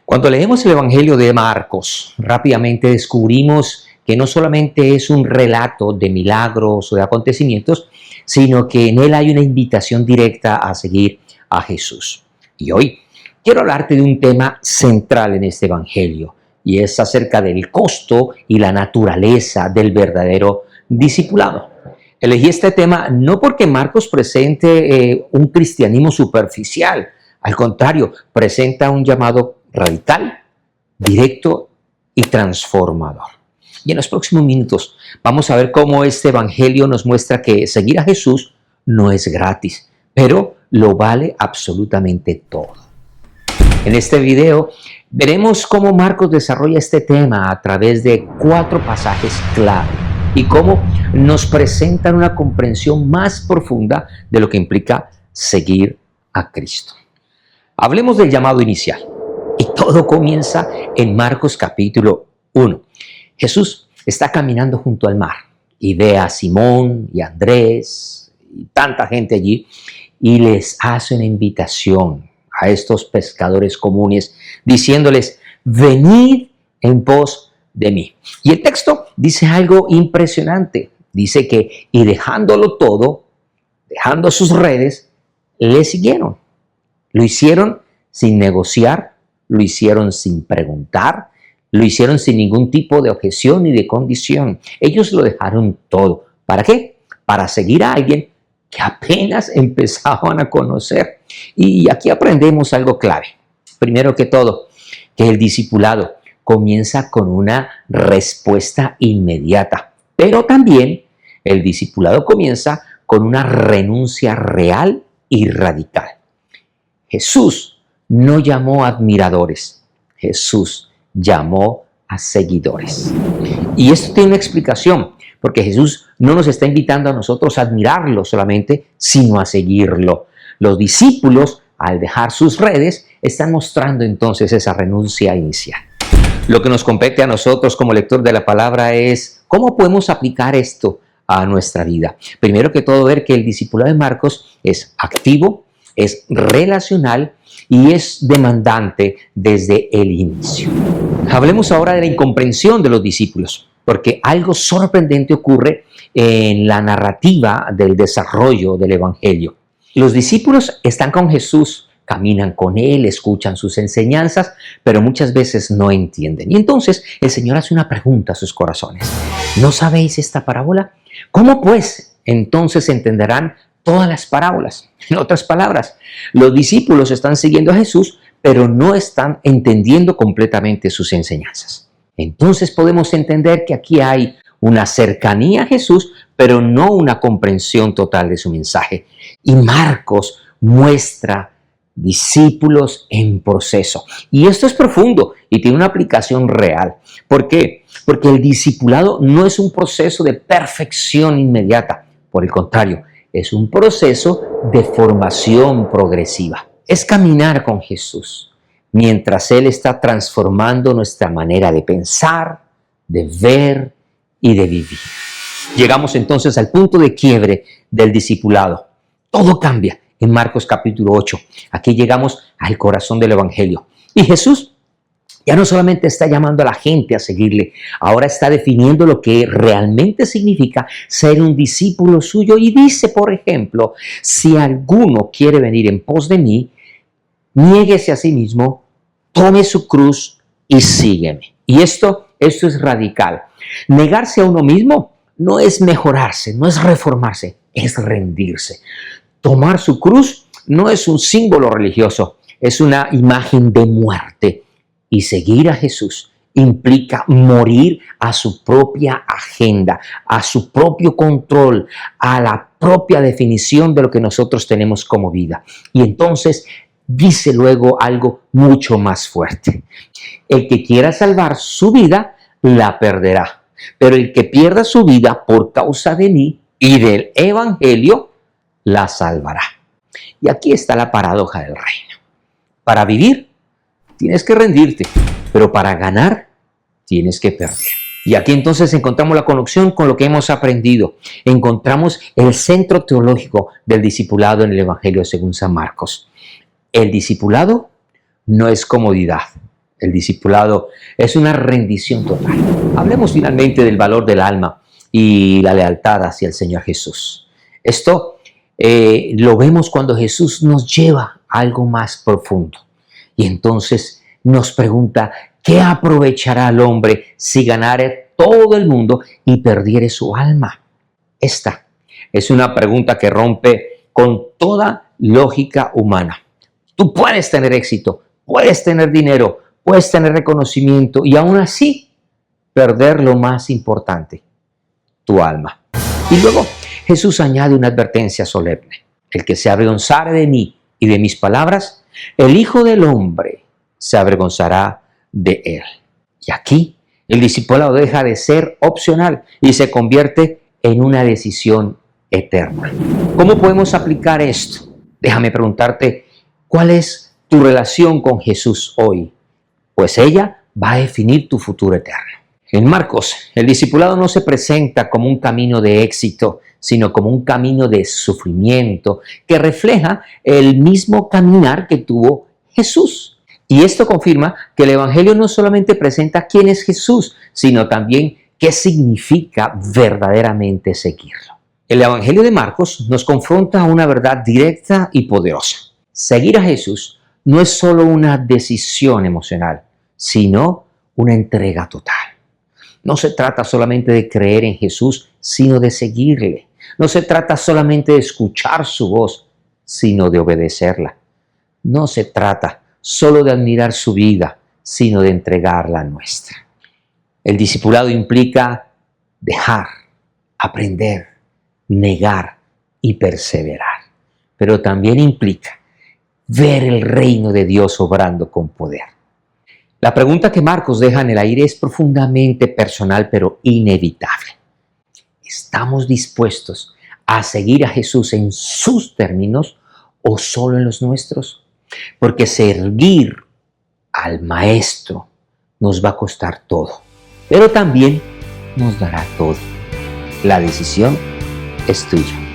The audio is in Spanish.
Cuando leemos el Evangelio de Marcos, rápidamente descubrimos que no solamente es un relato de milagros o de acontecimientos, sino que en él hay una invitación directa a seguir a Jesús. Y hoy quiero hablarte de un tema central en este Evangelio, y es acerca del costo y la naturaleza del verdadero discipulado. Elegí este tema no porque Marcos presente un cristianismo superficial, al contrario, presenta un llamado radical, directo y transformador. Y en los próximos minutos vamos a ver cómo este evangelio nos muestra que seguir a Jesús no es gratis, pero lo vale absolutamente todo. En este video veremos cómo Marcos desarrolla este tema a través de 4 pasajes clave y cómo nos presentan una comprensión más profunda de lo que implica seguir a Cristo. Hablemos del llamado inicial. Y todo comienza en Marcos capítulo 1. Jesús está caminando junto al mar y ve a Simón y a Andrés y tanta gente allí y les hace una invitación a estos pescadores comunes diciéndoles: venid en pos de mí. Y el texto dice algo impresionante. Dice que y dejándolo todo, dejando sus redes, le siguieron. Lo hicieron sin negociar. Lo hicieron sin preguntar, lo hicieron sin ningún tipo de objeción ni de condición. Ellos lo dejaron todo. ¿Para qué? Para seguir a alguien que apenas empezaban a conocer. Y aquí aprendemos algo clave. Primero que todo, que el discipulado comienza con una respuesta inmediata, pero también el discipulado comienza con una renuncia real y radical. Jesús no llamó a admiradores, Jesús llamó a seguidores. Y esto tiene una explicación, porque Jesús no nos está invitando a nosotros a admirarlo solamente, sino a seguirlo. Los discípulos, al dejar sus redes, están mostrando entonces esa renuncia inicial. Lo que nos compete a nosotros como lector de la palabra es cómo podemos aplicar esto a nuestra vida. Primero que todo, ver que el discipulado de Marcos es activo, es relacional y es demandante desde el inicio. Hablemos ahora de la incomprensión de los discípulos, porque algo sorprendente ocurre en la narrativa del desarrollo del evangelio. Los discípulos están con Jesús, caminan con él, escuchan sus enseñanzas, pero muchas veces no entienden. Y entonces el Señor hace una pregunta a sus corazones: ¿no sabéis esta parábola? ¿Cómo pues entonces entenderán todas las parábolas? En otras palabras, los discípulos están siguiendo a Jesús, pero no están entendiendo completamente sus enseñanzas. Entonces podemos entender que aquí hay una cercanía a Jesús, pero no una comprensión total de su mensaje. Y Marcos muestra discípulos en proceso. Y esto es profundo y tiene una aplicación real. ¿Por qué? Porque el discipulado no es un proceso de perfección inmediata. Por el contrario, es un proceso de formación progresiva. Es caminar con Jesús mientras Él está transformando nuestra manera de pensar, de ver y de vivir. Llegamos entonces al punto de quiebre del discipulado. Todo cambia en Marcos capítulo 8. Aquí llegamos al corazón del evangelio. Y Jesús ya no solamente está llamando a la gente a seguirle, ahora está definiendo lo que realmente significa ser un discípulo suyo y dice, por ejemplo: si alguno quiere venir en pos de mí, niéguese a sí mismo, tome su cruz y sígueme. Y esto es radical. Negarse a uno mismo no es mejorarse, no es reformarse, es rendirse. Tomar su cruz no es un símbolo religioso, es una imagen de muerte. Y seguir a Jesús implica morir a su propia agenda, a su propio control, a la propia definición de lo que nosotros tenemos como vida. Y entonces dice luego algo mucho más fuerte: el que quiera salvar su vida, la perderá. Pero el que pierda su vida por causa de mí y del evangelio, la salvará. Y aquí está la paradoja del reino. Para vivir, tienes que rendirte, pero para ganar, tienes que perder. Y aquí entonces encontramos la conexión con lo que hemos aprendido. Encontramos el centro teológico del discipulado en el Evangelio según San Marcos. El discipulado no es comodidad, El discipulado es una rendición total. Hablemos finalmente del valor del alma y la lealtad hacia el Señor Jesús. Esto lo vemos cuando Jesús nos lleva a algo más profundo. Y entonces nos pregunta, ¿qué aprovechará el hombre si ganare todo el mundo y perdiere su alma? Esta es una pregunta que rompe con toda lógica humana. Tú puedes tener éxito, puedes tener dinero, puedes tener reconocimiento y aún así perder lo más importante, tu alma. Y luego Jesús añade una advertencia solemne. El que se avergonzare de mí y de mis palabras, el Hijo del Hombre se avergonzará de él. Y aquí el discipulado deja de ser opcional y se convierte en una decisión eterna. ¿Cómo podemos aplicar esto? Déjame preguntarte, ¿cuál es tu relación con Jesús hoy? Pues ella va a definir tu futuro eterno. En Marcos, el discipulado no se presenta como un camino de éxito, sino como un camino de sufrimiento que refleja el mismo caminar que tuvo Jesús. Y esto confirma que el Evangelio no solamente presenta quién es Jesús, sino también qué significa verdaderamente seguirlo. El Evangelio de Marcos nos confronta a una verdad directa y poderosa. Seguir a Jesús no es solo una decisión emocional, sino una entrega total. No se trata solamente de creer en Jesús, sino de seguirle. No se trata solamente de escuchar su voz, sino de obedecerla. No se trata solo de admirar su vida, sino de entregar la nuestra. El discipulado implica dejar, aprender, negar y perseverar. Pero también implica ver el reino de Dios obrando con poder. La pregunta que Marcos deja en el aire es profundamente personal, pero inevitable. ¿Estamos dispuestos a seguir a Jesús en sus términos o solo en los nuestros? Porque servir al Maestro nos va a costar todo, pero también nos dará todo. La decisión es tuya.